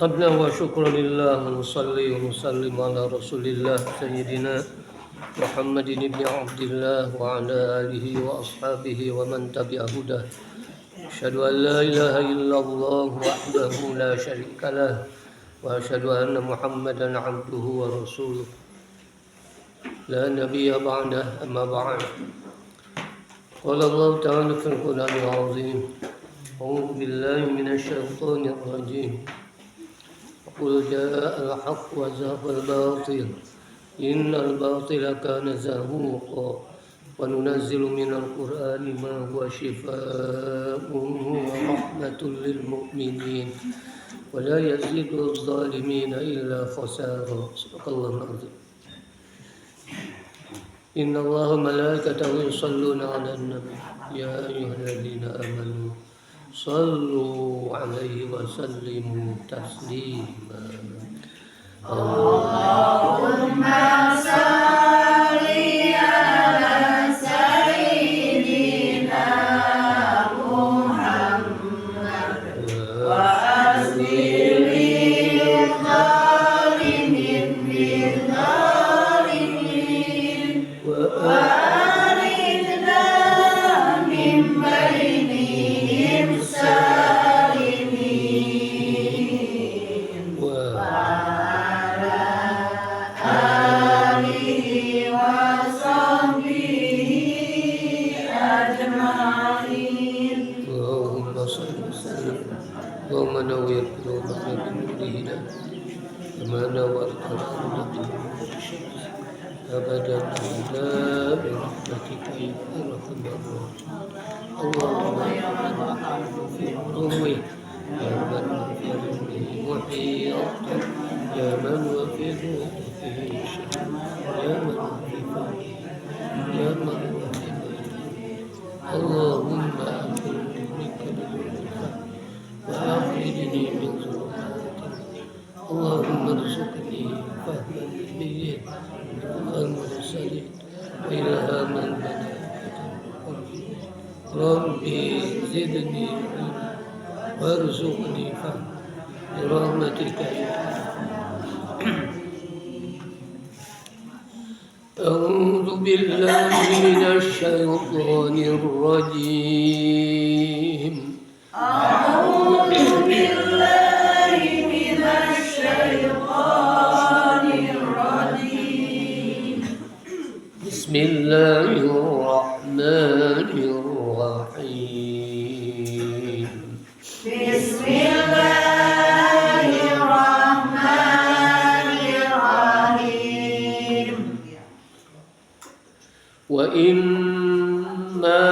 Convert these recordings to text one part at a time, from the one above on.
حمدا وشكرا لله ونصلي ونسلم على رسول الله سيدنا محمد بن عبد الله وعلى آله وأصحابه ومن تبع هداه. أشهد أن لا إله إلا الله وحده لا شريك له وأشهد أن محمدا عبده ورسوله لا نبي بعده. أما بعد، قال الله تعالى في القرآن العظيم: أعوذ بالله من الشيطان الرجيم. قل جاء الحق وزهق الباطل إن الباطل كان زهوقا وننزل من القرآن ما هو شفاء ورحمة للمؤمنين ولا يزيد الظالمين إلا خسارا. صدق الله العظيم. إن الله وملائكته يصلون على النبي يا أيها الذين آمنوا صلوا عليه وسلموا تسليما. اللهم صل على سيدنا محمد وأسلم للظالمين بالظالمين وأرنا من بينهم سالمين وعلى آله وصحبه أجمعين. اللهم صل وسلم اللهم نور قلوبنا بنور هدايتك كما نورت الأرض بنور الشمس أبدا إلا برحمتك يا أرحم الراحمين. اللهم يا من وقعت في الظلم يا من في علمه محيط يا من وفي روحه شيء يا من وفي فمه يا من وفي بيته. اللهم أكرمني بك بالفهم وأخرجني من ظلمات. اللهم ارزقني فهم النبيين والمرسلين وإلهام الملائكة. ربي زدني علما وارزقني فهم برحمتك يا أعوذ بالله من الشيطان الرجيم. أعوذ بالله من الشيطان الرجيم. بسم الله الرحمن الرحيم. بسم الله الرحمن الرحيم. وإما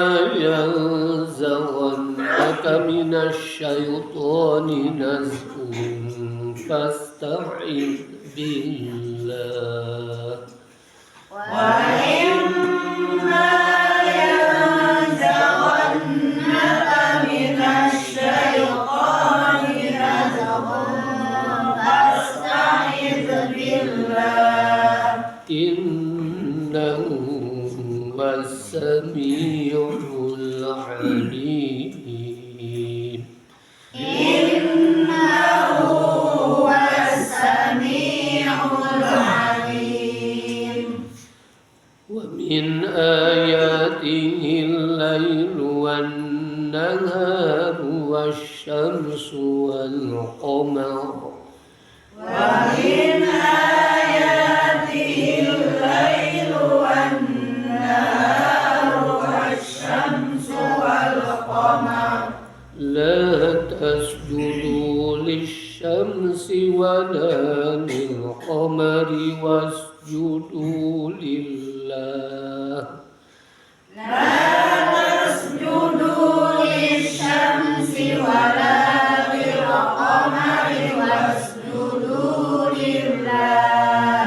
ينزغنك من الشيطان نزغ فاستعذ بالله. وإما ينزغنك من الشيطان نزغ فاستعذ بالله إنه هو السميع العليم. إنه هو السميع العليم. ومن آياته الليل والنهار والشمس والقمر. ومن آياته الليل والنهار والشمس والقمر. لا تسجدوا للشمس ولا للقمر واسجدوا لله. لا تسجدوا للشمس ولا للقمر واسجدوا لله.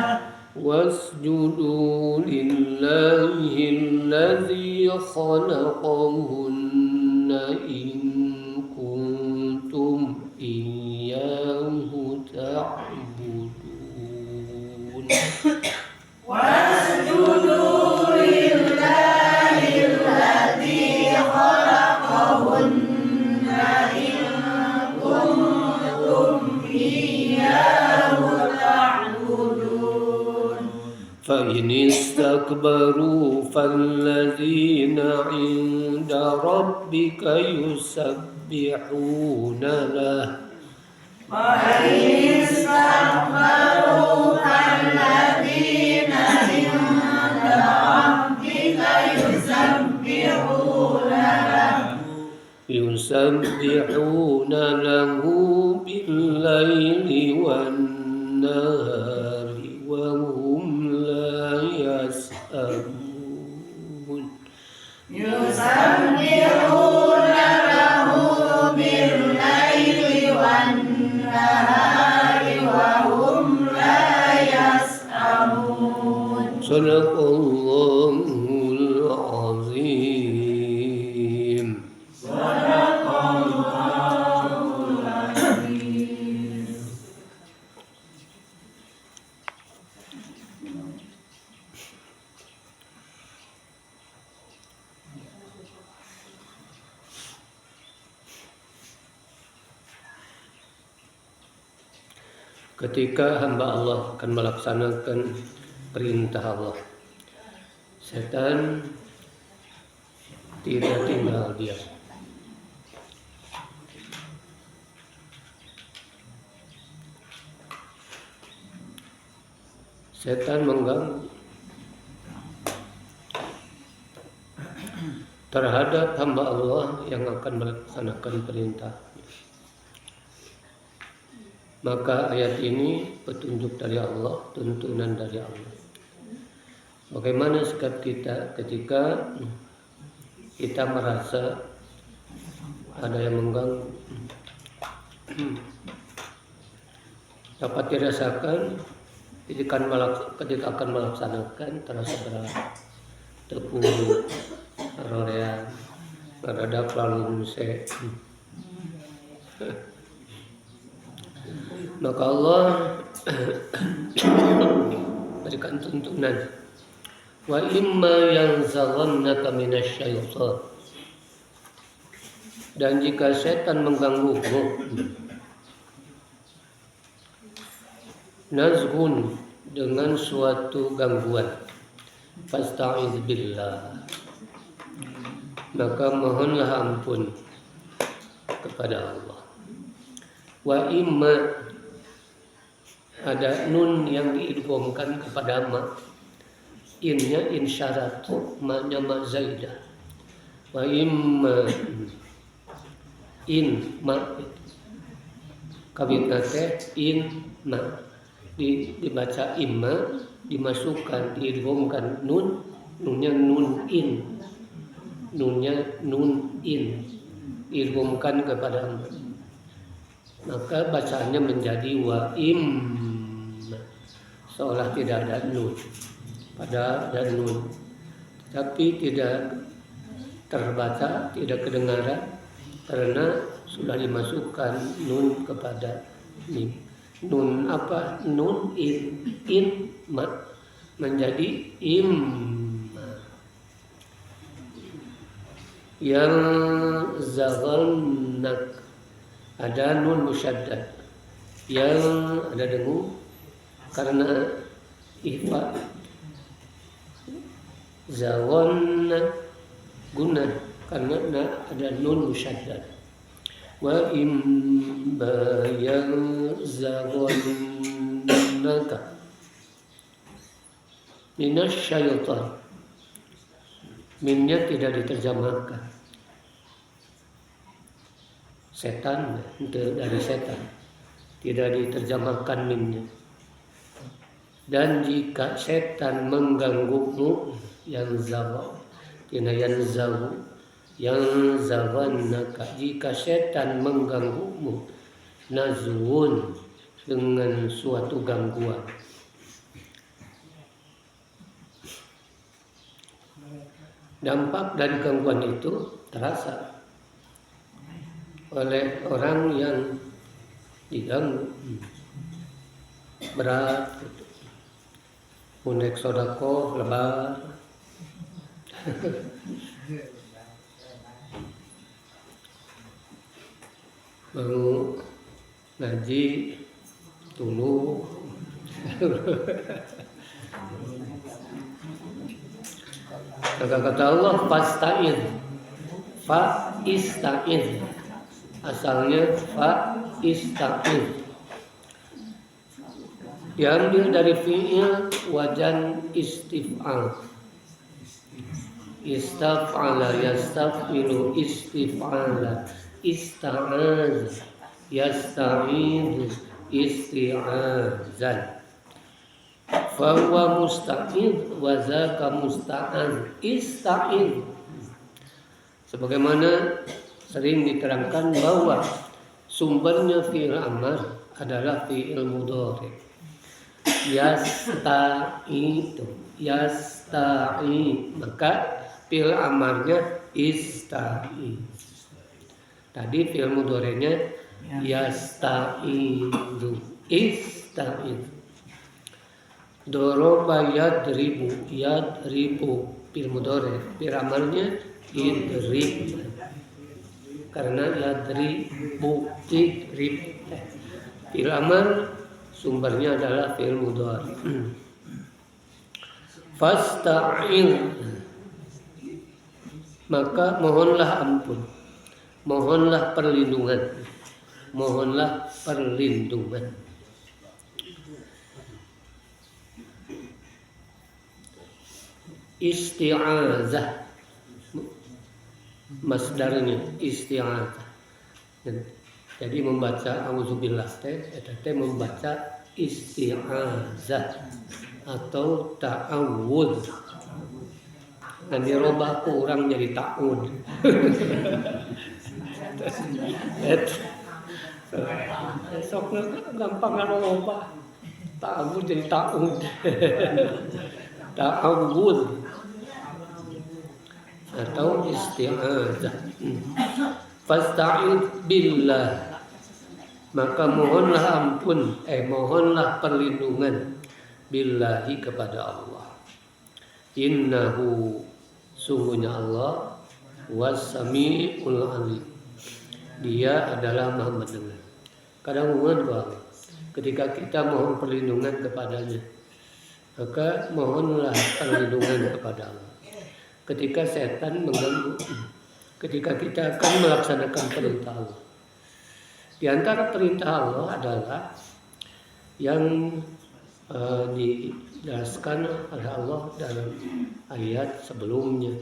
واسجدوا لله الذي خلقهن إن كنتم إياه تعبدون. واسجدوا لله الذي خلقهن إن كنتم إياه فإن استكبروا فالذين عند ربك يسبحون له وإن استكبروا فالذين عند ربك يسبحون له بالليل والنهار وهم لا يسأمون يسبحون له بالليل والنهار وهم لا يسأمون. صدق الله العظيم. صدق الله العظيم. Ketika hamba Allah akan melaksanakan perintah Allah, setan tidak tinggal diam. Setan mengganggu terhadap hamba Allah yang akan melaksanakan perintah. Maka ayat ini petunjuk dari Allah, tuntunan dari Allah. Bagaimana sikap kita ketika kita merasa ada yang mengganggu, dapat dirasakan ketika akan melaksanakan terasa berat, tepung, rorean, rada lalu musik. Maka Allah berikan tuntunan, wa imma yanzaghannaka minasyaitan, dan jika setan mengganggumu, nazghun, dengan suatu gangguan, fasta'iz billah, maka mohonlah ampun kepada Allah. Wa imma, ada nun yang diidghamkan kepada ma, innya in syarat, ma-nya ma zaidah. Wa imma, in ma kawitna teh in ma, dibaca imma, dimasukkan, diidghamkan nun, nunnya nun in, nunnya nun in, diidghamkan kepada ma, maka bacaannya menjadi wa im, seolah tidak ada nun, padahal ada nun, tapi tidak terbaca, tidak kedengaran karena sudah dimasukkan nun kepada mim. Nun apa? Nun in ma menjadi im. Yang zaghalnak, ada nun musyaddad, yang ada dengung karena ikhfa, zawanna guna karena ada nun musyaddad. Wa imma yanzaghannaka minasyaitan, minnya tidak diterjemahkan, setan dari setan tidak diterjemahkan minnya. Dan jika setan mengganggumu, yang zawa, yang zawannaka, jika setan mengganggumu, nazwun, dengan suatu gangguan. Dampak dari gangguan itu terasa oleh orang yang diganggu, berat gitu. Unek sodako lebar, mau ngaji tuluh Maka kata Allah fasta'id, fa'ista'id, asalnya fa'ista'id, diambil dari fi'il wajan istif'al. Istaf'ala yastaf'ilu istif'ala, ista'az yasta'id isti'azan. Fahuwa musta'id wa zaka musta'az ista'id. Sebagaimana sering diterangkan bahwa sumbernya fi'il amar adalah fi'il mudhari. Yasta'idu, yasta'i, maka fi'il amarnya ista'i. Tadi fi'il mudhari'nya yasta'idu, ista'id. Doroba yadribu, yadribu fi'il mudhari', fi'il amarnya idrib. Karena yadribu, idrib. Fi'il amar sumbernya adalah fi'il mudhari'. Fasta'in, maka mohonlah ampun, mohonlah perlindungan, mohonlah perlindungan. Isti'azah, masdarnya isti'azah. Jadi membaca auzubillah teh membaca isti'azah atau ta'awudz. Dan dirubah kurang jadi ta'ud. Esok gampang ngerubah. Ta'awudz jadi ta'ud. Ta'awudz atau isti'azah. Fasta'id billah, maka mohonlah ampun, mohonlah perlindungan billahi kepada Allah. Innahu, sungguhnya Allah, was-sami'ul alim, dia adalah maha mendengar. Kadang mohon Allah, ketika kita mohon perlindungan kepadanya, maka mohonlah perlindungan kepada Allah. Ketika setan mengganggu, ketika kita akan melaksanakan perintah Allah. Di antara perintah Allah adalah yang dijelaskan oleh Allah dalam ayat sebelumnya,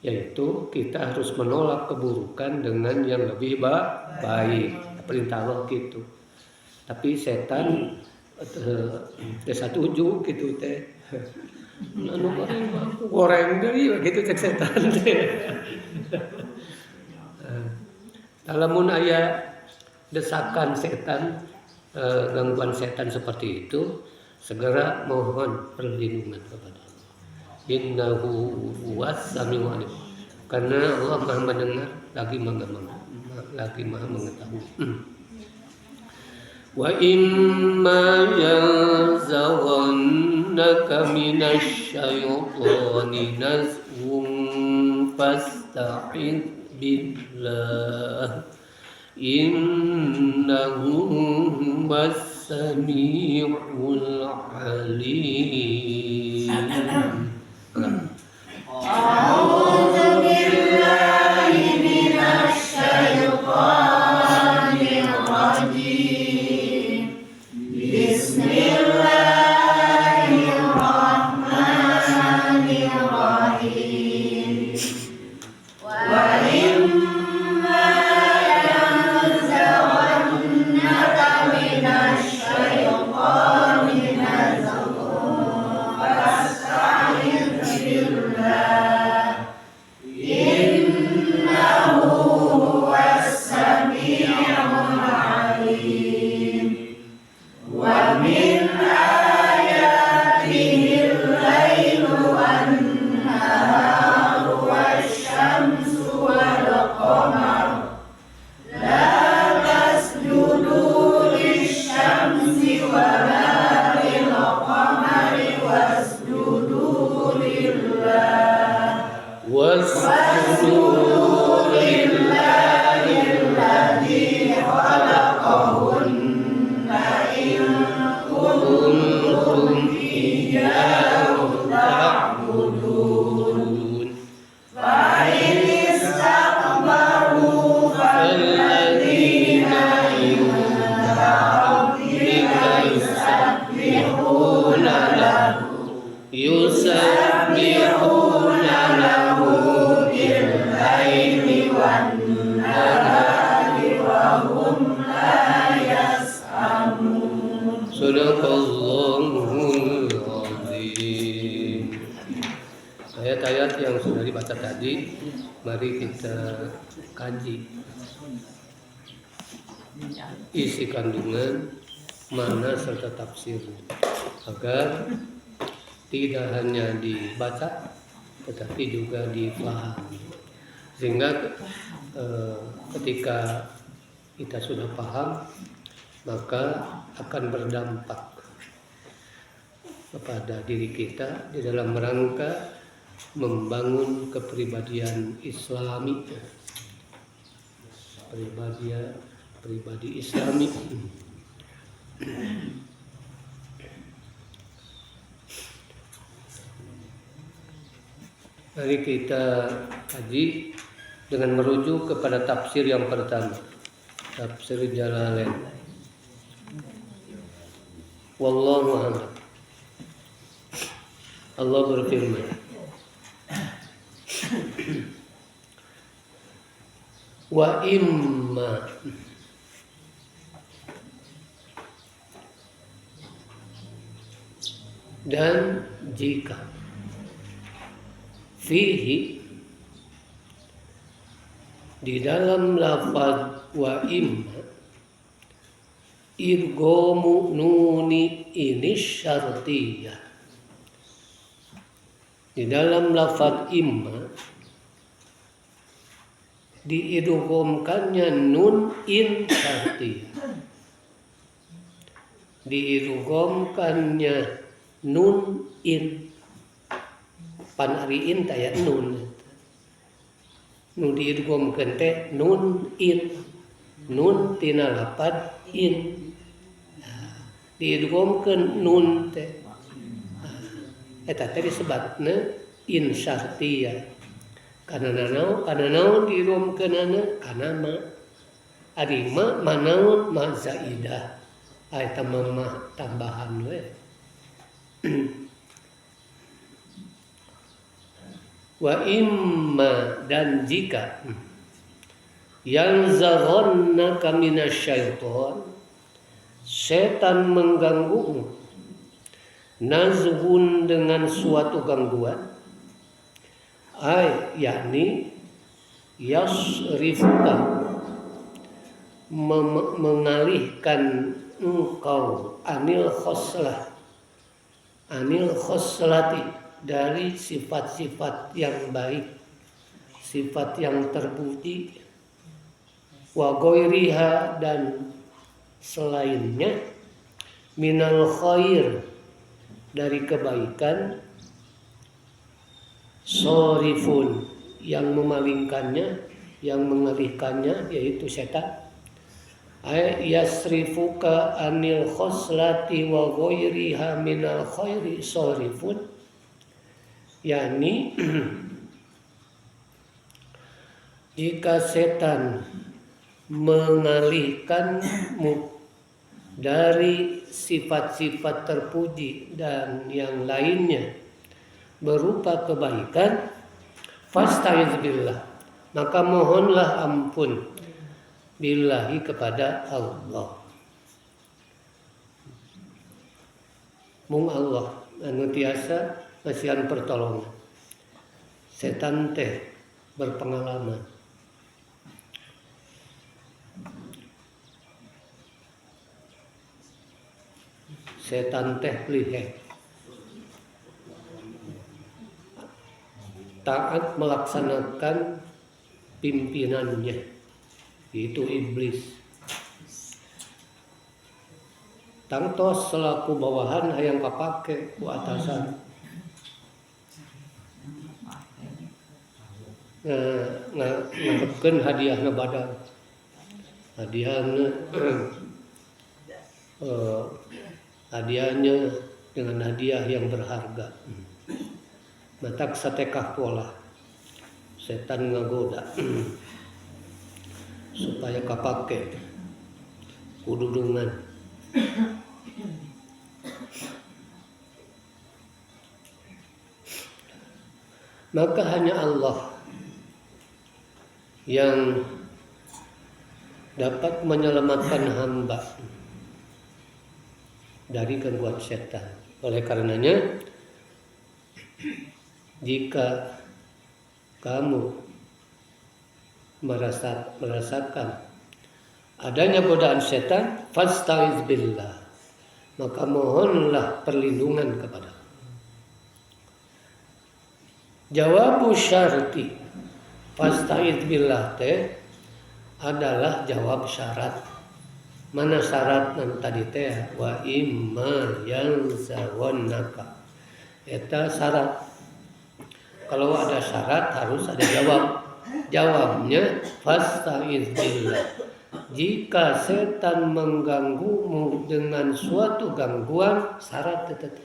yaitu kita harus menolak keburukan dengan yang lebih baik. Perintah Allah gitu. Tapi setan setuju gitu teh. Anu goreng deui gitu cek setan teh. Lamun aya desakan setan, gangguan setan seperti itu, segera mohon perlindungan kepada Allah. Innahu was-sami'ul alim. Karena Allah Maha mendengar lagi Maha mengetahui. Wa imma yanzaghannaka minasy syaitani nazghun fasta'id billah innahu was-sami'ul alim. A'udzu billahi minasy syaithanir rajim. Bismillahirrahmanirrahim. Wa imma yanzaghannaka minasy syaitani nazghun fasta'idz Sadaqallahul azim. Ayat-ayat yang sudah dibaca tadi, mari kita kaji isi kandungan, makna serta tafsir agar tidak hanya dibaca tetapi juga difahami, sehingga ketika kita sudah paham maka akan berdampak kepada diri kita di dalam rangka membangun kepribadian Islami, pribadi Islami. Mari kita kaji dengan merujuk kepada tafsir yang pertama, tafsir Jalalain. Wallahu a'lam. Allah berfirman, wa imma dan jika, fihi di dalam lafaz wa imma idghamu nuni ini syartiyah. Di dalam lafaz imma diidghamkannya nun in syartiyah, diidghamkannya nun in panariin taya nun diidghamkeun teh nun in, nun tina lafaz in, diidghamkeun nun teh eta teh disebutna in syartiyah. Kana naon diidghamkeunana kana ma ari ma manaon ma zaidah eta mah tambahan we. Wa imma dan jika yang zaghannaka minasyaiton setan mengganggumu nazhun dengan suatu gangguan yakni yasrifuka mengalihkan engkau anil khoslati dari sifat-sifat yang baik, sifat yang terpuji, wa ghairiha dan selainnya, minal khair dari kebaikan, sorifun yang memalingkannya, yang mengalihkannya yaitu setan. Yasrifuka anil khoslati wa ghairiha minal khairi sorifun, yakni jika setan mengalihkanmu dari sifat-sifat terpuji dan yang lainnya berupa kebaikan, fasta'iz billah, maka mohonlah ampun billahi kepada Allah. Mung Allah anu tiasa ngasihan pertolongan. Setan teh berpengalaman. Setan teh lihai. Taat melaksanakan pimpinannya, yaitu iblis. Tangtos selaku bawahan hayang kapake ku atasan. Ngarepkeun hadiahna badan. Hadiahnya dengan hadiah yang berharga. Matak satekah pola setan ngagoda supaya kapake kududungan. Maka hanya Allah yang dapat menyelamatkan hamba dari gangguan setan. Oleh karenanya, jika kamu merasakan adanya godaan setan, fasta'iz billah, maka mohonlah perlindungan kepada. Jawabu syarti fasta'iz billah teh adalah jawab syarat. Mana syarat tadi teh? Wa imma yanzawannaka. Eta syarat. Kalau ada syarat harus ada jawab. Jawabnya fasta'iz billah. Jika setan mengganggumu dengan suatu gangguan, syarat tetap.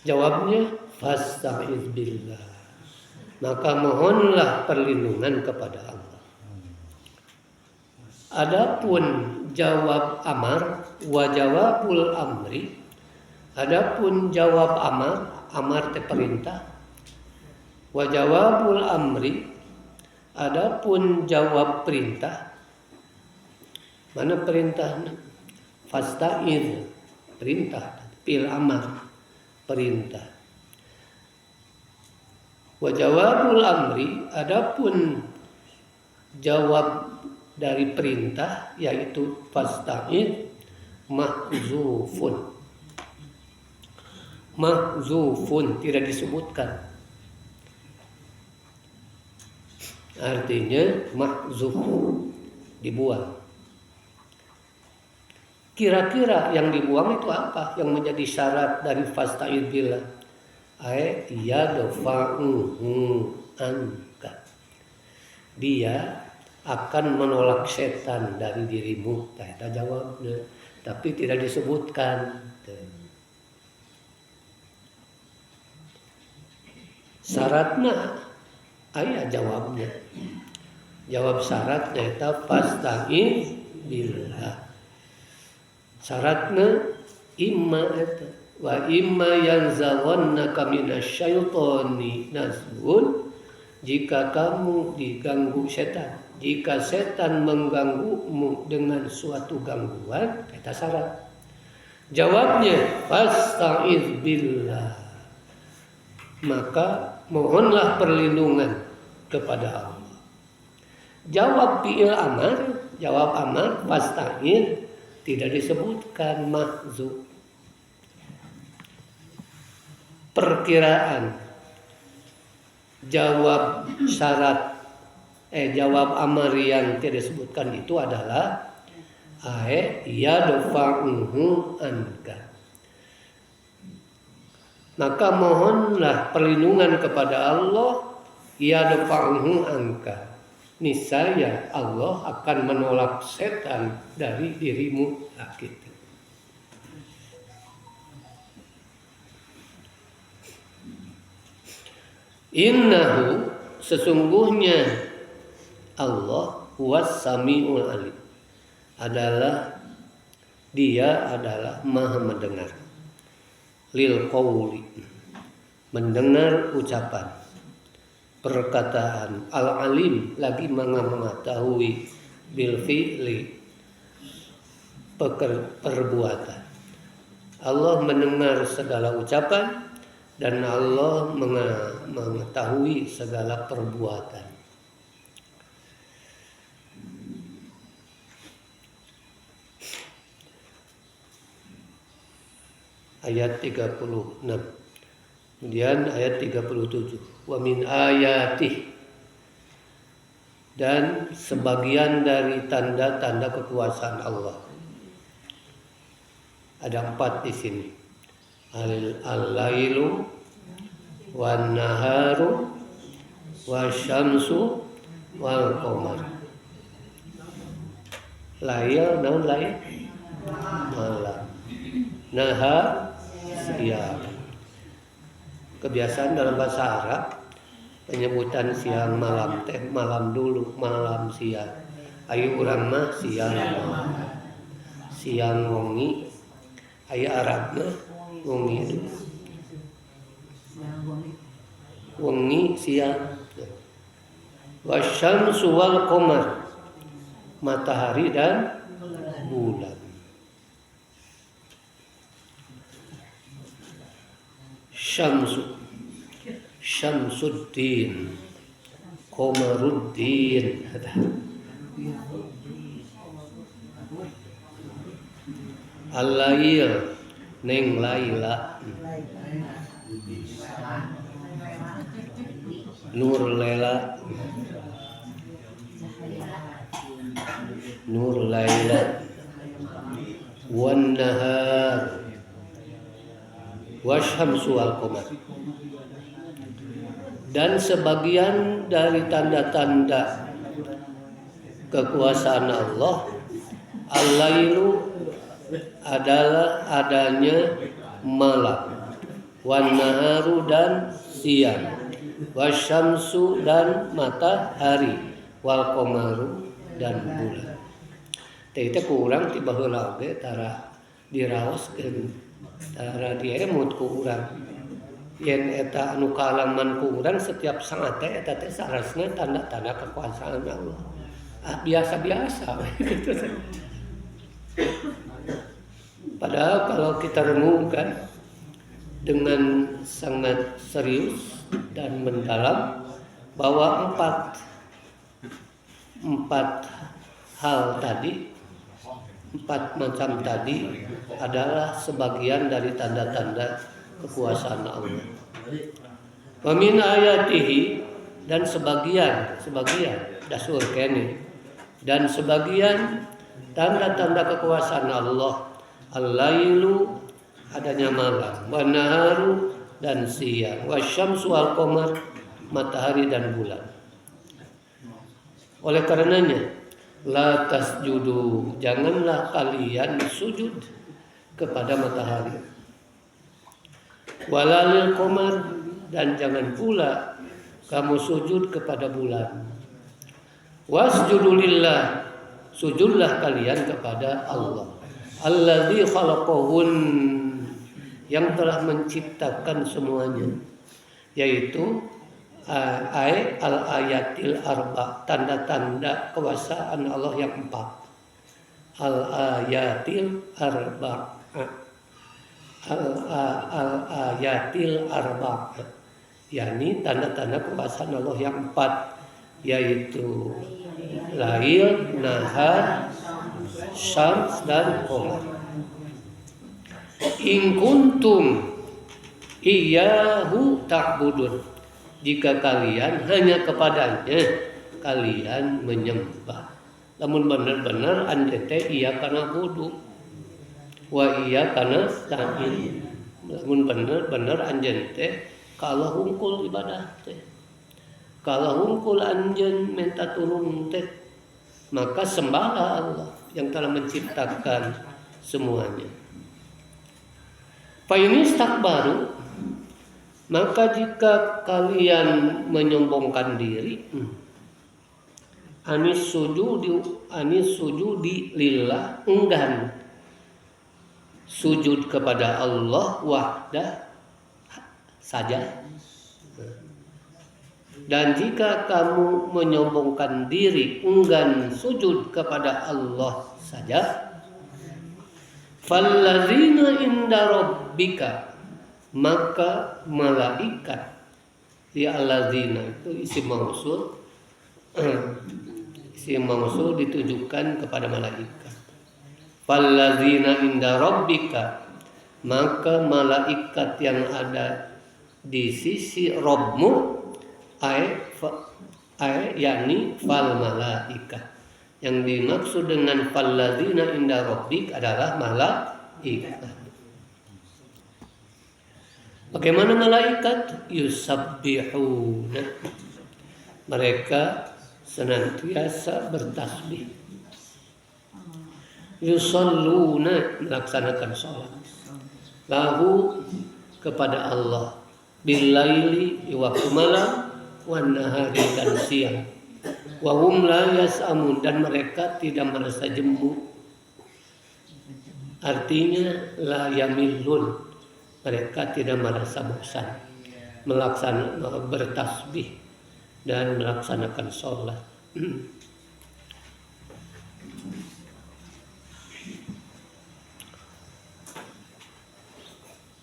Jawabnya fasta'iz billah. Maka mohonlah perlindungan kepada Allah. Adapun jawab amar wa jawabul amri. Adapun jawab amar teh perintah. Wa jawabul amri, adapun jawab perintah. Mana perintahnya? Fasta'iz, perintah. Fil amar, perintah. Wa jawabul amri, adapun jawab dari perintah yaitu fasta'iz mahzufun. Mahzufun tidak disebutkan. Artinya mahzuf, dibuang. Kira-kira yang dibuang itu apa? Yang menjadi syarat dari fasta'iz billah? Yadfa'uhu anka. Dia akan menolak setan dari dirimu. Kita jawabnya, tapi tidak disebutkan. Syaratnya ayat jawabnya. Jawab syaratnya itu fasta'iz billah. Syaratnya imma itu wa imma yanzaghannaka minasyaitani nazghun. Jika kamu diganggu setan, jika setan mengganggumu dengan suatu gangguan, kita syarat. Jawabnya fasta'iz billah. Maka mohonlah perlindungan kepada Allah. Jawab fi'il amar, jawab amar fasta'iz tidak disebutkan mahzuf. Perkiraan jawab syarat jawab amar yang tidak disebutkan itu adalah yadfa'uhu anka. Maka mohonlah perlindungan kepada Allah, yadfa'uhu anka. Niscaya Allah akan menolak setan dari dirimu. Gitu. Innahu, sesungguhnya Allah huwas sami'ul alim, Dia adalah Maha mendengar. Lil qawli, mendengar ucapan, perkataan. Al alim, lagi mengetahui. Bil fi'li, perbuatan. Allah mendengar segala ucapan dan Allah mengetahui segala perbuatan. Ayat 36. Kemudian ayat 37. Wa min ayatih, dan sebagian dari tanda-tanda kekuasaan Allah. Ada 4 di sini. Al-lailu wan naharu wasyamsu wal qamar. Lail naon lail? Malam. Nahar siang. Kebiasaan dalam bahasa Arab penyebutan siang malam teh malam dulu, malam siang. Ayu urang mah siang malam. Siang wengi, aya Arabna wengi dulu. Wengi siang. Wasyamsu wal qamar, matahari dan bulan. Syamsuddin, Komaruddin. Al-Lail, Neng Laila, Nur Laila, Nur Laila, Wan Nahar, Wasyamsu wal Qamar. Dan sebagian dari tanda-tanda kekuasaan Allah, al-lailu adalah adanya malam, wan naharu dan siang, wasyamsu dan matahari, wal qamaru dan bulan. Teh kurang tiba heula ge tara diraoskeun, tara diemut ku urang. Yen eta anu kalaman ku urang setiap sangat teh eta teh sarasna tanda-tanda kekuasaan Allah. Biasa-biasa gitu. Padahal kalau kita renungkan dengan sangat serius dan mendalam bahwa empat hal tadi, empat macam tadi adalah sebagian dari tanda-tanda kekuasaan Allah. Wa min ayatihi, dan sebagian dasur kene, dan sebagian tanda-tanda kekuasaan Allah, al-lailu adanya malam, wan naharu dan siang, wasyamsu wal qamar matahari dan bulan. Oleh karenanya la tasjudu, janganlah kalian sujud kepada matahari, walalil qamar, dan jangan pula kamu sujud kepada bulan. Wasjudu lillah, sujudlah kalian kepada Allah, alladzi khalaqahun, yang telah menciptakan semuanya, yaitu al-ayatil arba, tanda-tanda kekuasaan Allah yang 4. Al-ayatil arba, al-ayatil arba, yakni tanda-tanda kekuasaan Allah yang 4, yaitu lail, nahar, syams dan qamar. In kuntum iyyahu ta'budun, jika kalian hanya kepadanya kalian menyembah. Lamun benar-benar anjeun teh iya kana budu wa iya kana nasta'in. Lamun benar-benar anjeun teh kalau hungkul ibadah teh, kalau hungkul anjeun minta tulung teh, maka sembahlah Allah yang telah menciptakan semuanya. Fa ini istakbaru, maka jika kalian menyombongkan diri, anis sujudi lillah, enggan sujud kepada Allah wahdah saja. Dan jika kamu menyombongkan diri, enggan sujud kepada Allah saja, fallazina inda rabbika, maka malaikat, di allazina itu isim mausul ditujukan kepada malaikat. Fallazina inda rabbika, maka malaikat yang ada di sisi Rabbmu, yakni fal malaikat. Yang dimaksud dengan falladzina inda rabbik adalah malaikat. Bagaimana malaikat? Yusabbihuna, mereka senantiasa bertasbih. Yusalluna, melaksanakan sholat. Lahu, kepada Allah, billaili, waktu malam, wan nahari, dan siang. Wa hum la yas'amun, dan mereka tidak merasa jemu. Artinya la yamillun, mereka tidak merasa bosan melaksanakan bertasbih dan melaksanakan sholat.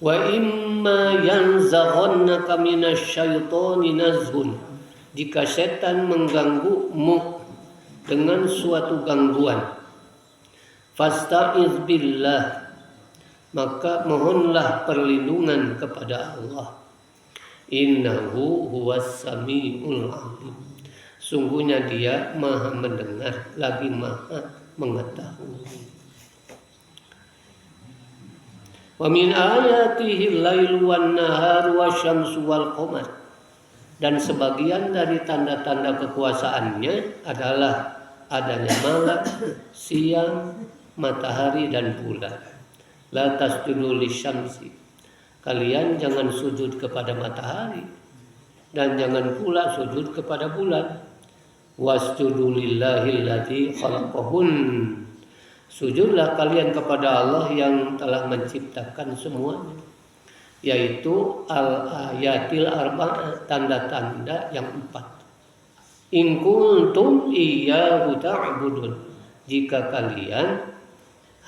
Wa imma yanzaghannaka minasyaitoni nazghun, jika setan mengganggumu dengan suatu gangguan, fasta'iz billah, maka mohonlah perlindungan kepada Allah. Innahu huwas samiul alim, sungguhnya dia maha mendengar lagi maha mengetahui. Wa min ayatihi al-lail wan nahar wasyamsu wal qamar, dan sebagian dari tanda-tanda kekuasaannya adalah adanya malam, siang, matahari dan bulan. La tasjudu lisyamsi, kalian jangan sujud kepada matahari dan jangan pula sujud kepada bulan. Wasjudu lillahi alladzi khalaqahun, sujudlah kalian kepada Allah yang telah menciptakan semuanya, yaitu al-ayatil arba'ah, tanda-tanda yang 4. In kuntum iyyahu ta'budun, jika kalian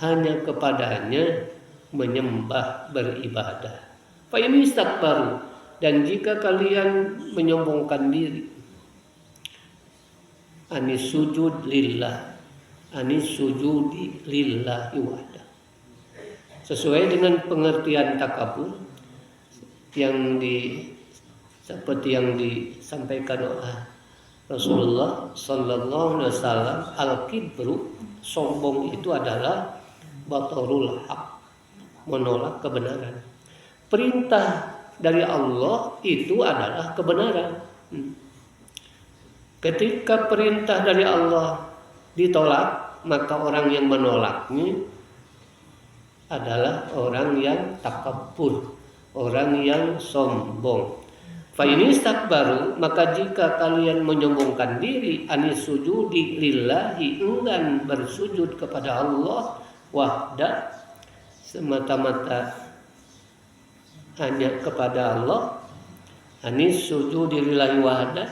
hanya kepadanya menyembah beribadah. Fa in istakbaru, dan jika kalian menyombongkan diri, anis sujud lillah, anis sujudi lillahi wahda, sesuai dengan pengertian takabur seperti yang disampaikan oleh Rasulullah sallallahu alaihi wasallam. Al-kibru, sombong itu adalah batarul haq, menolak kebenaran. Perintah dari Allah itu adalah kebenaran. Ketika perintah dari Allah ditolak, maka orang yang menolaknya adalah orang yang takabur, orang yang sombong. Fa ini istakbaru, maka jika kalian menyombongkan diri, anis sujudi lillahi, enggan bersujud kepada Allah wahda, semata-mata hanya kepada Allah, anis sujudi lillahi wahda,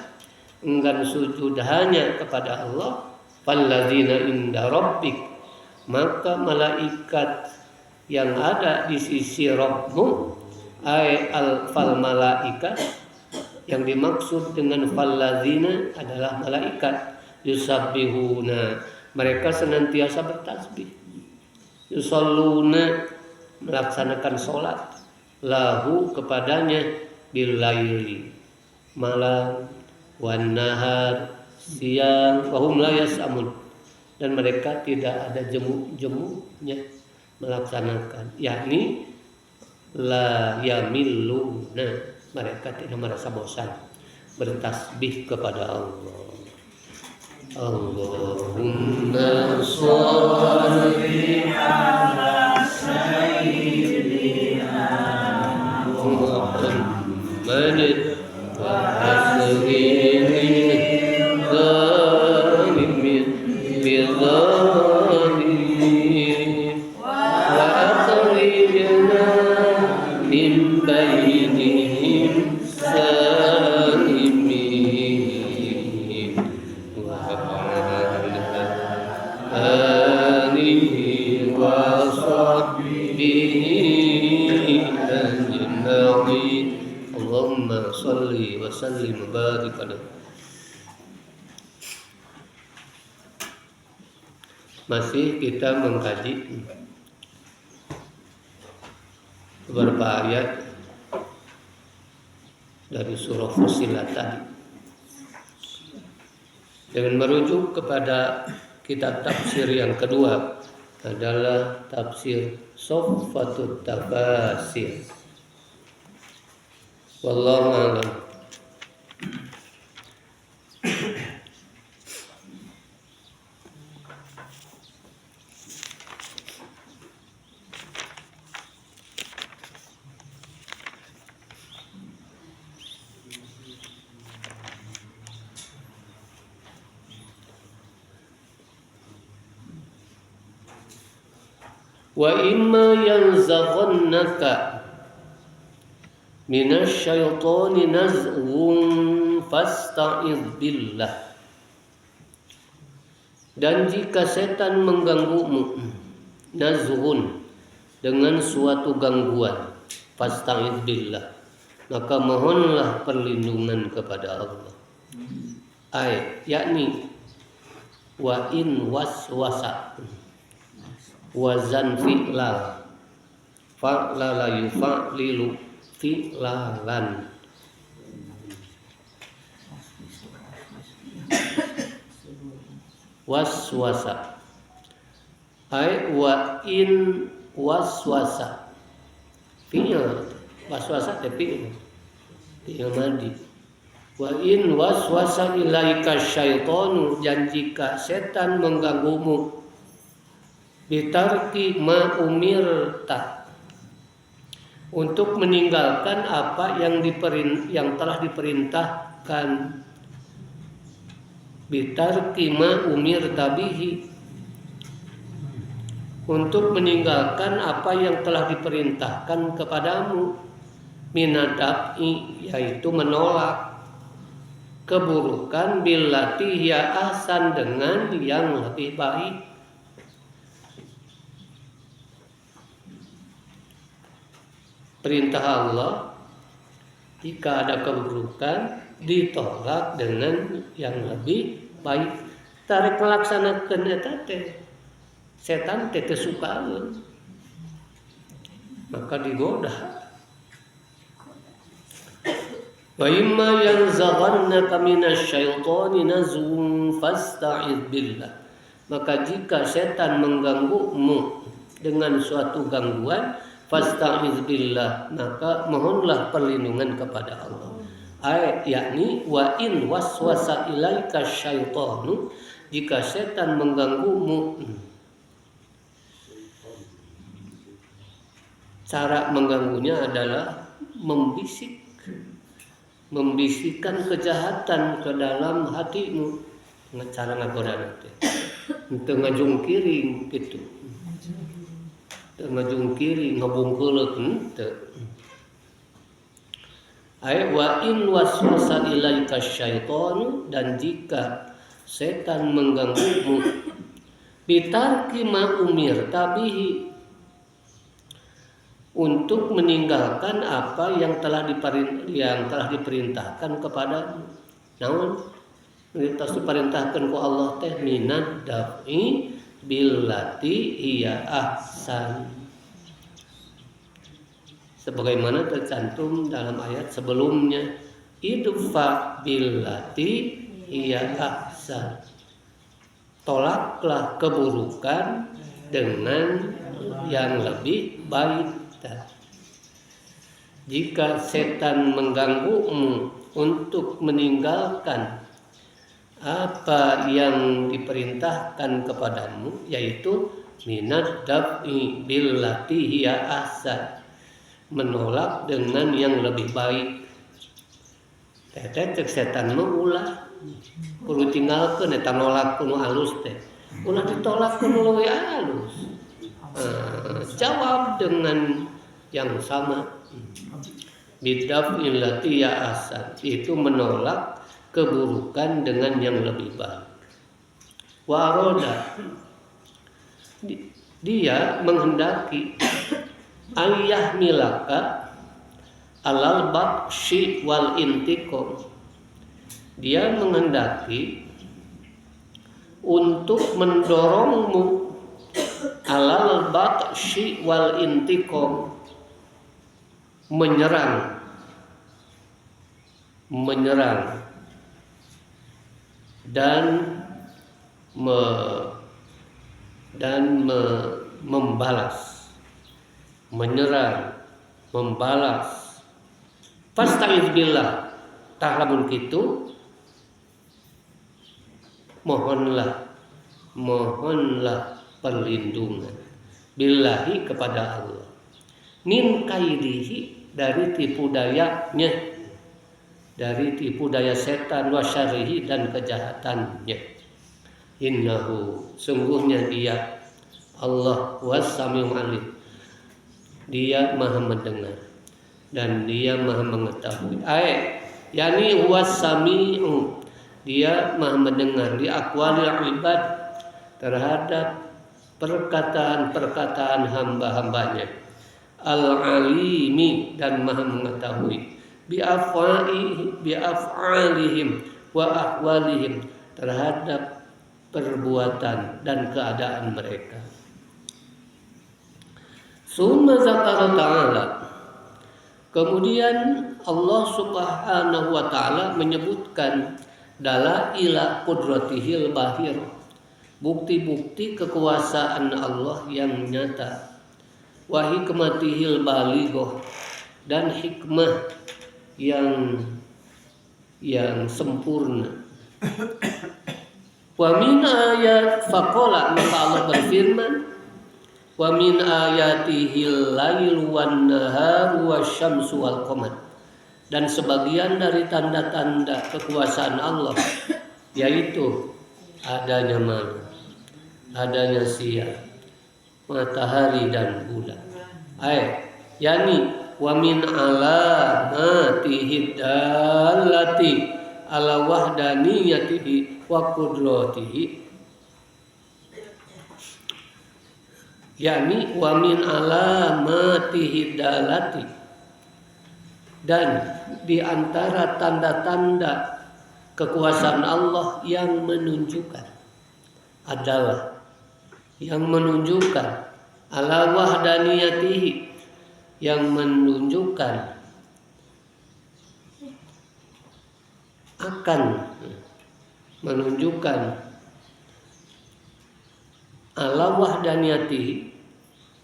enggan sujud hanya kepada Allah, falladzina inda rabbik, maka malaikat yang ada di sisi Rabbmu, ay al-fal malaikat, yang dimaksud dengan falladzina adalah malaikat, yusabbihuna, mereka senantiasa bertasbih, yusalluna, melaksanakan sholat, lahu, kepadanya, billaili, malam, wan nahar, siang, wahum la yas'amun, dan mereka tidak ada jemu-jemunya melaksanakan, yakni la yamilluna, mereka tidak merasa bosan bertasbih kepada Allah. Allahumma sholli ala sayyidina Muhammad wa asrihi zalimin bizalimin wa akhrijna min bainihim salimin wa alihi wa sahbihi ajma'in. Allahumma sholli wa sallim wa barik alaihi. Masih kita mengkaji beberapa ayat dari surah Fussilat tadi, dengan merujuk kepada kitab tafsir yang kedua adalah tafsir Soffatut Tafasir. Wallahu a'lam. Wa imma yanzaghannaka minasyaitoni nazghun fasta'iz billah, dan jika setan mengganggumu, nazghun, dengan suatu gangguan, Fasta'iz billah, maka mohonlah perlindungan kepada Allah. Yakni wa in waswasa wazan fi'lal fa'lala yufa'lilu fi'lalan. Waswasa wa in waswasa fi'il waswasa fi'il madi. Wa in waswasa ilaika syaitanu, dan jika setan mengganggumu bitarki ma umirta, untuk meninggalkan apa yang telah diperintahkan, bitarki ma umirta bihi, untuk meninggalkan apa yang telah diperintahkan kepadamu, minadabi, yaitu menolak keburukan, billati hiya ahsan, dengan yang lebih baik. Perintah Allah, jika ada keburukan ditolak dengan yang lebih baik. Tarik melaksanakan eta teh setan teh kesukaan, maka digoda. Wa imma yanzaghannaka minasyaitani nazghun fasta'iz billah, maka jika setan mengganggumu dengan suatu gangguan, fasta'iz billah, maka mohonlah perlindungan kepada Allah. Yakni wa in waswasa ilaika syaitanu, jika setan mengganggumu, cara mengganggunya adalah membisikkan kejahatan ke dalam hatimu. Cara ngagoda nanti untuk ngajungkiring gitu, ngajungkiring ngabungkeuleun teu. Wa in waswasa ilaika syaitanu, dan jika setan mengganggumu bitarki ma umirta bihi, untuk meninggalkan apa yang telah diperintahkan kepadamu. Namun tas diperintahkan ku Allah teh minad dafi billati hiya ahsan, sebagaimana tercantum dalam ayat sebelumnya, idfa billati hiya ahsan, tolaklah keburukan dengan yang lebih baik. Jika setan mengganggumu untuk meninggalkan apa yang diperintahkan kepadamu, yaitu minad dafi billati hiya ahsan, menolak dengan yang lebih baik. Teh setan mah ulah kudu tinggalkeun eta nolak kudu alus teh, ulah ditolak kudu leuwih alus. Jawab dengan yang sama, bidaf'il lati ya ahsan, itu menolak keburukan dengan yang lebih baik. Waroda, dia menghendaki ayah milaka alal batshi wal intiqam, dia menghendaki untuk mendorongmu alal batshi wal intiqam, menyerang dan membalas, menyerang, membalas. Fasta'iz billah, tah lamun kitu mohonlah perlindungan billahi kepada Allah, min kaidihi, dari tipu dayanya, dari tipu daya setan, wa syarrihi, dan kejahatannya. Innahu, sungguhnya dia Allah was-sami'ul alim, dia maha mendengar dan dia maha mengetahui. Yani was-sami'u, dia maha mendengar di aqwalil ibad, terhadap perkataan-perkataan hamba-hambanya. al-alimi dan maha mengetahui biaf'alihim wa ahwalihim terhadap perbuatan dan keadaan mereka. Summa zakara ta'ala, kemudian Allah Subhanahu wa taala menyebutkan dalaila qudratihil bahir, bukti-bukti kekuasaan Allah yang nyata, wa hikmatihil balighah, dan hikmah yang sempurna. Wa min ayat faqala, maka Allah berfirman, wa min ayatihil lailu wan naharu wasyamsu wal qamar, dan sebagian dari tanda-tanda kekuasaan Allah yaitu adanya malam, adanya siang, matahari dan bulan. Yani wa min alamatihi dallati ala wahdaniyatihi wa qudratihi, yakni wa min alamatihi dallati, dan di antara tanda-tanda kekuasaan Allah yang menunjukkan adalah yang menunjukkan ala wahdaniyatihi, yang menunjukkan akan menunjukkan ala wahdaniyatihi,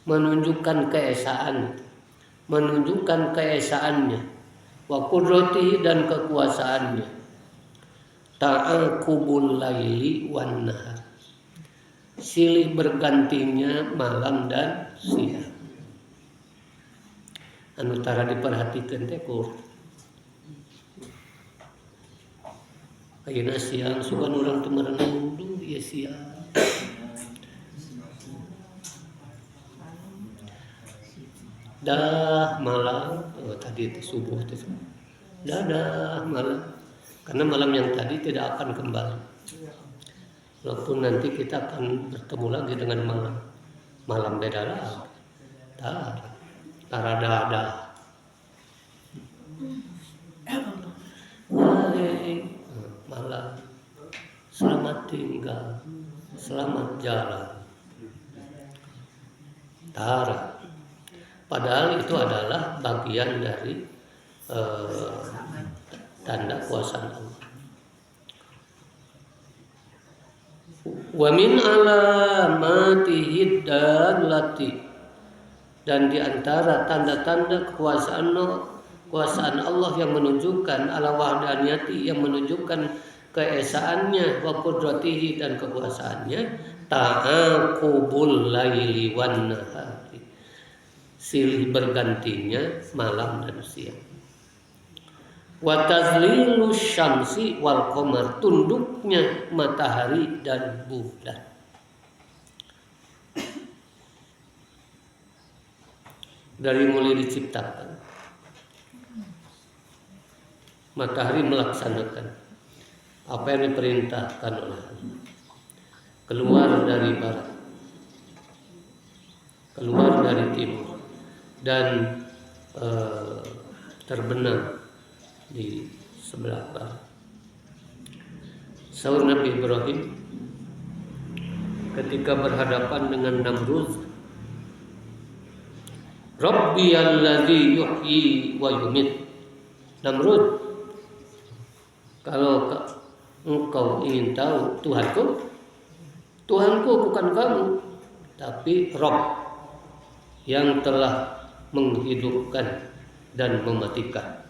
menunjukkan keesaannya, wa qudratihi, dan kekuasaannya, ta'aqubul laili wan nahar, silih bergantinya malam dan siang. Anu tara diperhatikan teh kur ayeuna siang sugan urang teu merenang dulu ya siang. Dah malam, tadi itu subuh itu. Dah malam. Karena malam yang tadi tidak akan kembali. Walaupun nanti kita akan bertemu lagi dengan malam. Malam beda lagi. Tarada. Malam. Selamat tinggal. Selamat jalan. Padahal itu adalah bagian dari tanda kuasa Allah. Wa min alamatihi dallati, dan di antara tanda-tanda kekuasaan Allah yang menunjukkan ala wahdaniyati, yang menunjukkan keesaannya, wa qudratihi, dan kekuasaannya, ta'aqubul laili wan nahari, silih bergantinya malam dan siang. Wa tazlilu syamsi wal qamar, tunduknya matahari dan bulan. Dari mulai diciptakan, matahari melaksanakan apa yang diperintahkan oleh Allah. Keluar dari barat, keluar dari timur, dan terbenam di sebelah barat. Saur Nabi Ibrahim ketika berhadapan dengan Namrud, Rabbi alladzi yuhyi wa yumit. Namrud, kalau engkau ingin tahu Tuhanku bukan kamu, tapi Rabb yang telah menghidupkan dan mematikan.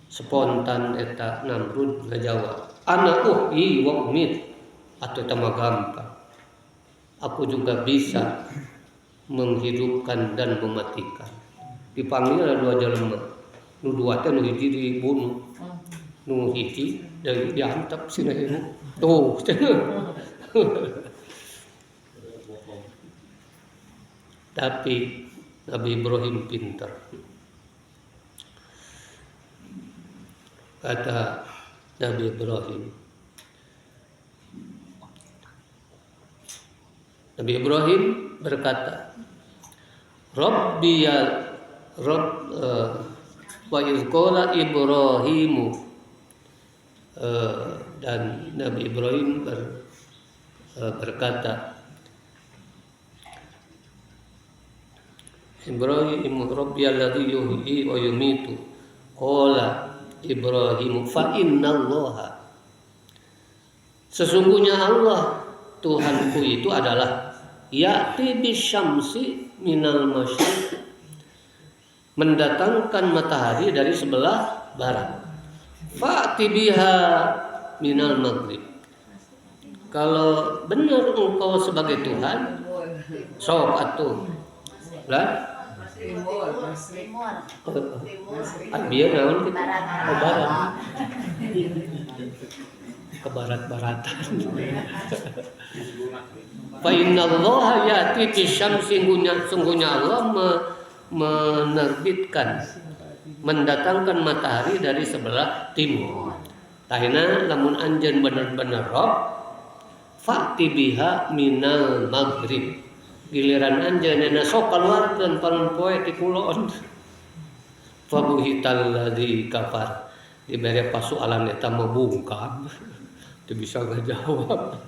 Spontan eta Namrud ngajawab, ana uhyi wa umit, atau tama gampang, aku juga bisa menghidupkan dan mematikan. Dipanggil ada dua jelema, nu dua teh nu hiji dibunuh, nu hiji dari diantep sina ini. Tuh, tapi Nabi Ibrahim pintar. Kata Nabi Ibrahim berkata, Rabbiyal Rabb wa iz qala Ibrahimu dan Nabi Ibrahim berkata, Ibrahim Rabbiyalladzi yuhyi wa yumitu qala Ibrahim fa innallaha, sesungguhnya Allah Tuhanku itu adalah ya'ti bisyamsi minal masyriq, mendatangkan matahari dari sebelah barat, fa'ti biha minal maghrib. Kalau benar engkau sebagai Tuhan, sok atuh lah biar naon gitu ke barat, ke barat-baratan. Fa innallaha ya'ti bisyamsi, sungguhnya Allah menerbitkan, mendatangkan matahari dari sebelah timur. Tahina lamun anjeun bener-bener rob, fa'ti biha minal maghrib, giliran anjeunna sok kaluarkeun panon poe ti kulon. Fa buhital ladzi kafar, dibere pasualan eta mah bungkam, teu bisa ngajawab.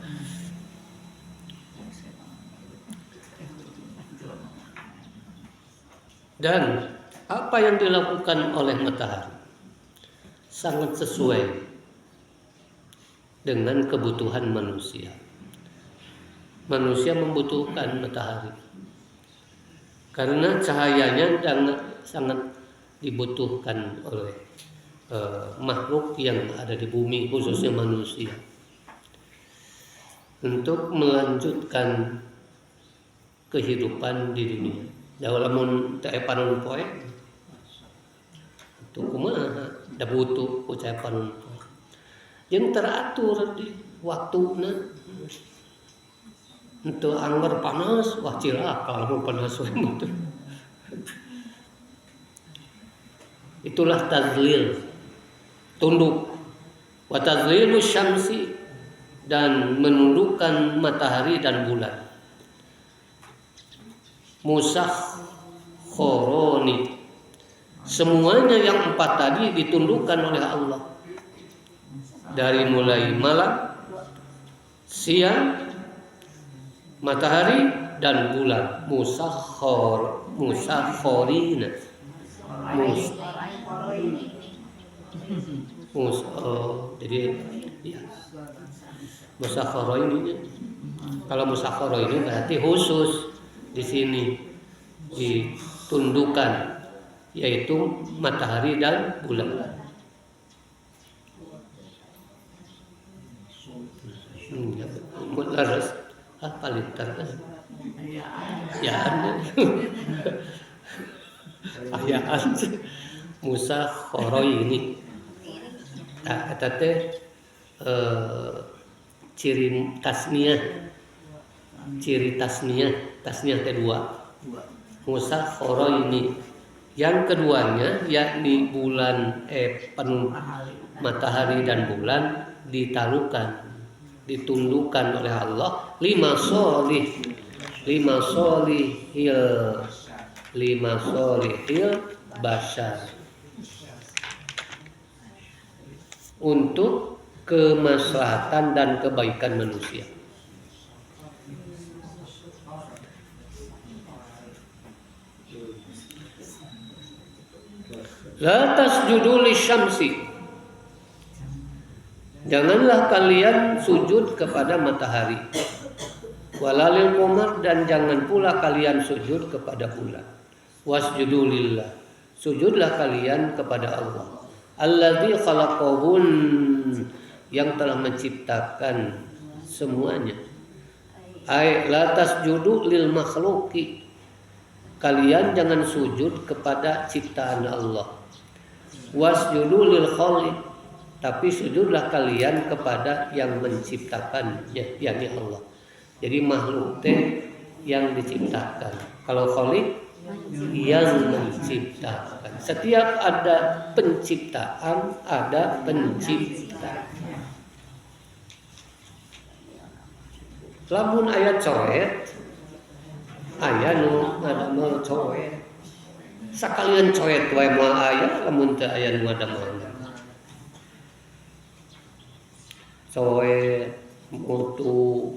Dan apa yang dilakukan oleh matahari sangat sesuai dengan kebutuhan manusia. Manusia membutuhkan matahari karena cahayanya sangat dibutuhkan oleh makhluk yang ada di bumi, khususnya manusia, untuk melanjutkan kehidupan di dunia. Lamun teu panon poe teu kumaha, da butuh ku cahaya panon poe. Jeung teratur di waktuna. Henteu anggar panas, wah cilaka lamun panas we mah. Itulah tazlil, tunduk. Wa tazlilu syamsi, dan menundukkan matahari dan bulan. Musakhkhoroni, semuanya yang empat tadi ditundukkan oleh Allah, dari mulai malam, siang, matahari dan bulan. Musakhkhorina, jadi ya, musakhkhoroini. Kalau musakhkhoroini berarti khusus di sini ditundukkan, yaitu matahari dan bulan. Mularas palintar kan? Ayaan musakhkhoroini. Nah, eta teh ciri tasniah teh dua. Musakhkhoroini. Yang keduanya yakni bulan matahari dan bulan ditundukkan oleh Allah lima solihil bashar, untuk kemaslahatan dan kebaikan manusia. La tasjudu lisyamsi, janganlah kalian sujud kepada matahari. Walalil qamar, dan jangan pula kalian sujud kepada bulan. Wasjudu lillah, sujudlah kalian kepada Allah. Alladzi khalaqahun, yang telah menciptakan semuanya. Ai la tasjudu lil makhluqi, kalian jangan sujud kepada ciptaan Allah. Wasjudu lil khaliq, tapi sujudlah kalian kepada yang menciptakannya, yakni Allah. Jadi makhluk teh yang diciptakan. Kalau khaliq yang menciptakan. Setiap ada penciptaan, ada pencipta. Lamun ayat coret aya nu ngadamel coet. Sakalian coet wae moal aya, lamun teu aya nu ngadamel. Coet, mutu,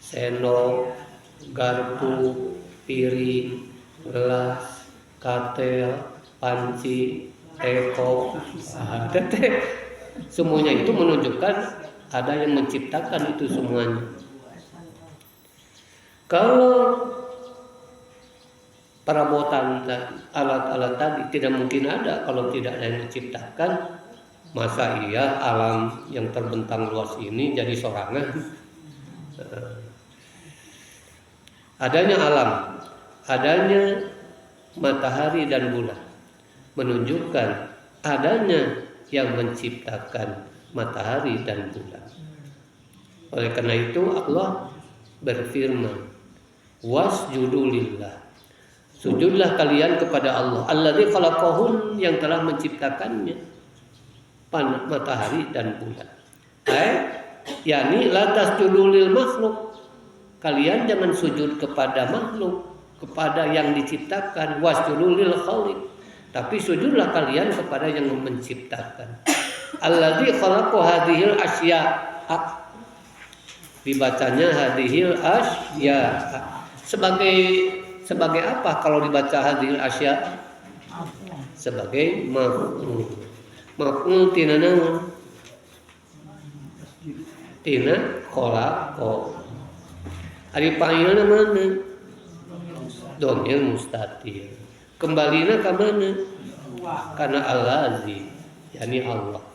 sendok, garpu, piring, gelas, katel, panci, teko, teteh. Semuanya itu menunjukkan ada yang menciptakan itu semuanya. Kalau perabotan alat-alat tadi tidak mungkin ada kalau tidak ada yang menciptakan. Masa iya alam yang terbentang luas ini jadi sorangan? Adanya alam, adanya matahari dan bulan menunjukkan adanya yang menciptakan matahari dan bulan. Oleh karena itu Allah berfirman, wasjudu lillah, sujudlah kalian kepada Allah, alladzi khalaqahun, yang telah menciptakannya, matahari dan bulan. Yani la tasjudu lil makhluk, kalian jangan sujud kepada makhluk, kepada yang diciptakan. Wasjudu lil khaliq, tapi sujudlah kalian kepada yang menciptakan. Alladzi khalaqa hadhil asya, dibacanya hadhil asya. Sebagai apa kalau dibaca hadhil asya? Sebagai maf'ul tina naon? Tina khalaqa. Ari fa'ilna mana? Dhamir mustatir. Kembalina ka mana? Karena allazi, yakni Allah.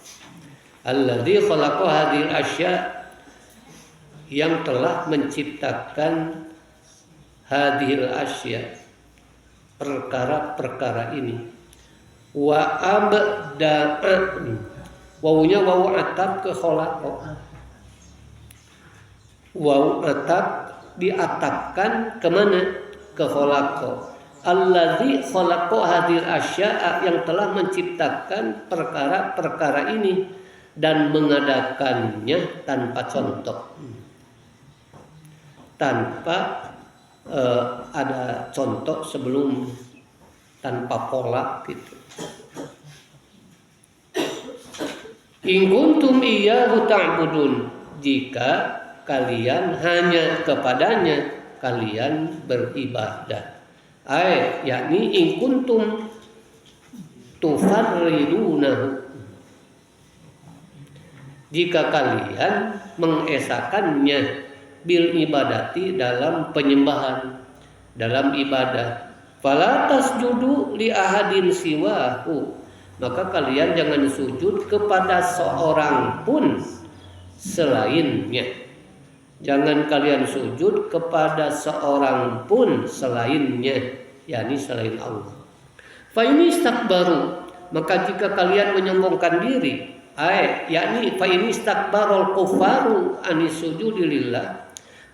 Alladzi khalaqa hadhil asya, yang telah menciptakan hadhil asya, perkara-perkara ini. Wa abda'a, wawunya wawu atap ke khalaqa. Wawu atap diatapkan kemana? Ke khalaqa. Alladzi khalaqa hadhil asya'a, yang telah menciptakan perkara-perkara ini dan mengadakannya tanpa contoh, tanpa ada contoh sebelum, tanpa pola gitu. In kuntum iyyahu ta'budun, jika kalian hanya kepadanya kalian beribadah. Yakni in kuntum tufarridunahu, jika kalian mengesakannya, bil ibadati, dalam penyembahan, dalam ibadah. Fala tasjudu li ahadin siwahu, maka kalian jangan sujud kepada seorang pun selainnya. Jangan kalian sujud kepada seorang pun selainnya, yakni selain Allah. Fa ini istakbaru, maka jika kalian menyombongkan diri, yakni fa ini istakbarul kufaru anis sujudi lillah,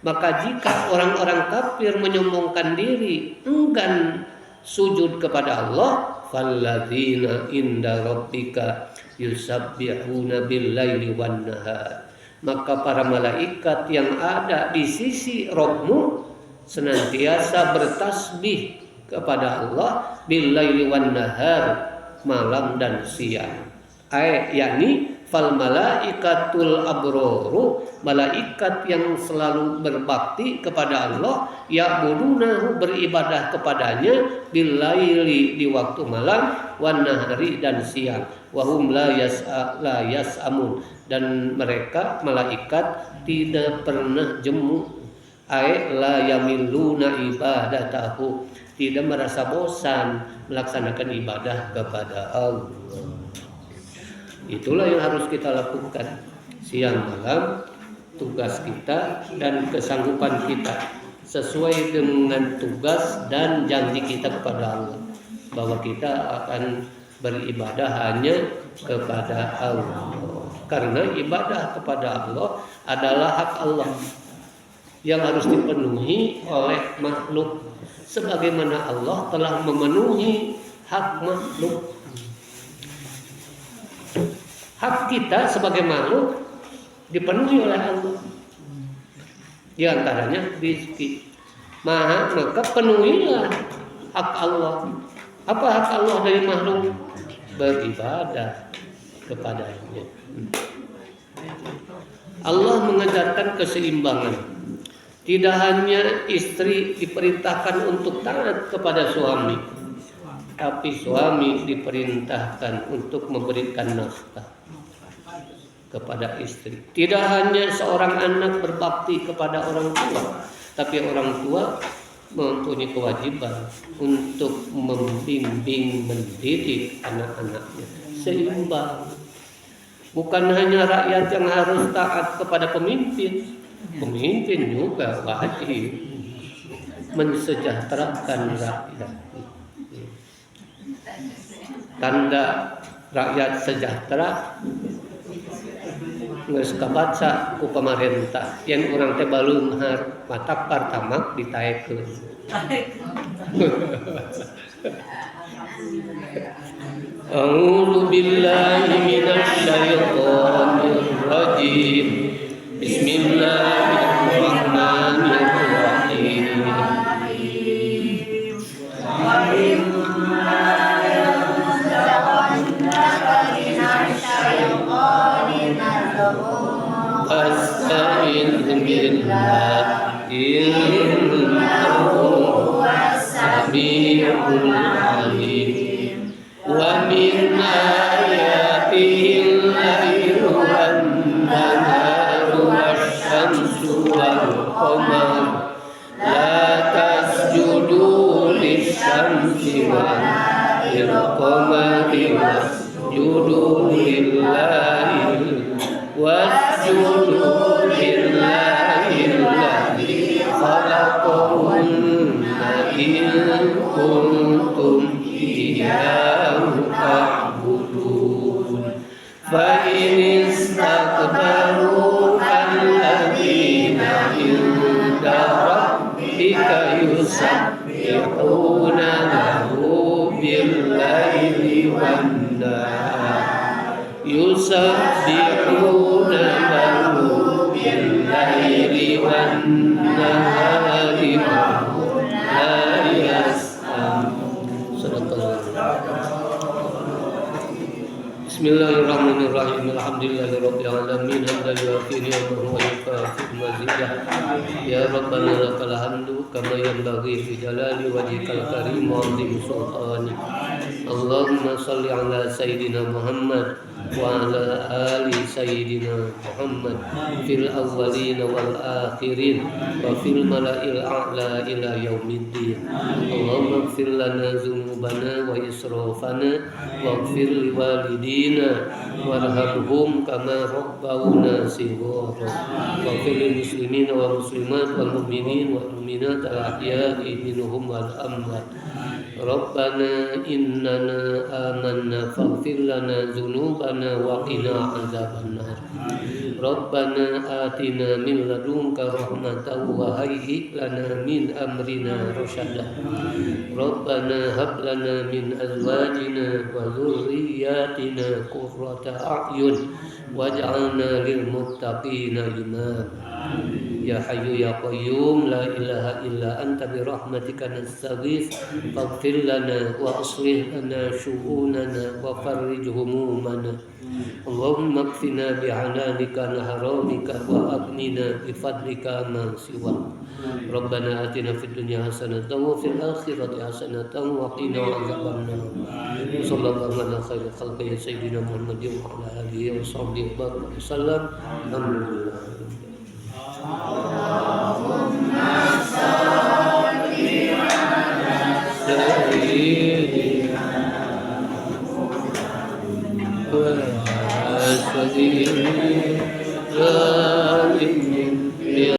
maka jika orang-orang kafir menyombongkan diri, enggan sujud kepada Allah, falladzina inda rabbika yusabbihuna bil-laili wan-nahar, maka para malaikat yang ada di sisi Rabbmu senantiasa bertasbih kepada Allah bil-laili wan-nahar, malam dan siang. Yakni fal malaikatul abroru, malaikat yang selalu berbakti kepada Allah, ya'budunahu, beribadah kepadanya, bil-laili, di waktu malam, wan nahari, dan siang, wahum la yas'amun, dan mereka malaikat tidak pernah jemu, la yamilluna ibadatahu, tidak merasa bosan melaksanakan ibadah kepada Allah. Itulah yang harus kita lakukan siang malam, tugas kita dan kesanggupan kita sesuai dengan tugas dan janji kita kepada Allah, bahwa kita akan beribadah hanya kepada Allah, karena ibadah kepada Allah adalah hak Allah yang harus dipenuhi oleh makhluk, sebagaimana Allah telah memenuhi hak makhluk. Hak kita sebagai makhluk dipenuhi oleh Allah. Di antaranya rezeki. maka penuhilah hak Allah. Apa hak Allah dari makhluk? Beribadah kepadanya. Allah mengajarkan keseimbangan. Tidak hanya istri diperintahkan untuk taat kepada suami, tapi suami diperintahkan untuk memberikan nafkah kepada istri. Tidak hanya seorang anak berbakti kepada orang tua, tapi orang tua mempunyai kewajiban untuk membimbing, mendidik anak-anaknya. Seimbang. Bukan hanya rakyat yang harus taat kepada pemimpin, pemimpin juga wajib mensejahterakan rakyat. Tanda rakyat sejahtera geus kabaca ku pamarentah yang urang teh balunghar mata pertama ditaekeun. A'udzu billahi minasy syaithanir rajim. Bismillahirrahmanirrahim. Asta'in billah innahu was-sami'ul 'alim. Wa min ayatihi al-lailu wan-naharu wasyamsu wal-qamar. La tasjudu lisyamsi wal-qamari wasjudu lillahi wasjudu lillahi alladzi khalaqahunna in kuntum iyyahu ta'budun. Fa in istakbaru falladzina inda rabbika yusabbihuna lahu bil-laili wan-nahar. Yusabbihuna lahu bil-laili wan-nahari wa hum la yas'amun. Bismillahirrahmanirrahim. Alhamdulillahirabbil alamin. Hamdan yuwafi ni'amahu wa yukafi mazidah. Ya Rabbana lakal hamdu kama yanbaghi fi jalali wajhikal karim wa 'azimi sultanik. Allahumma shalli ala sayyidina Muhammad wa ala ali sayyidina Muhammad fil awwalin wal akhirin wa fil mala'il a'la ila yaumiddin. Allahumma ighfir lana dzunubana wa israfana waghfir li walidina warhamhum kama rabbawna shighara. Waghfir lil muslimina wal muslimat wal mu'minin wal mu'minat al ahya'i minhum wal amwat. Rabbana innana amanna faghfir lana dzunubana wa qina adzabannar. Rabbana atina min ladunka rahmatan wa hayyi lana min amrina rasyada. Rabbana hab lana min azwajina wa dhurriyyatina qurrata a'yun waj'alna lil muttaqina imama. Ya Hayyu ya Qayyum la ilaha illa anta bi rahmatika nastaghits faghfir lana wa aslih lana syu'unana wa farrij humumana. Allahumma kfina bi'ananika an haramika wa aghnina bi fadlika man siwa. Rabbana atina fid dunya hasanatan wa fil akhirati hasanatan wa qina adzabannar. Sallallahu ala khairil khalqi sayyidina Muhammadin wa ala alihi wa sahbihi wa sallam. Alhamdulillah.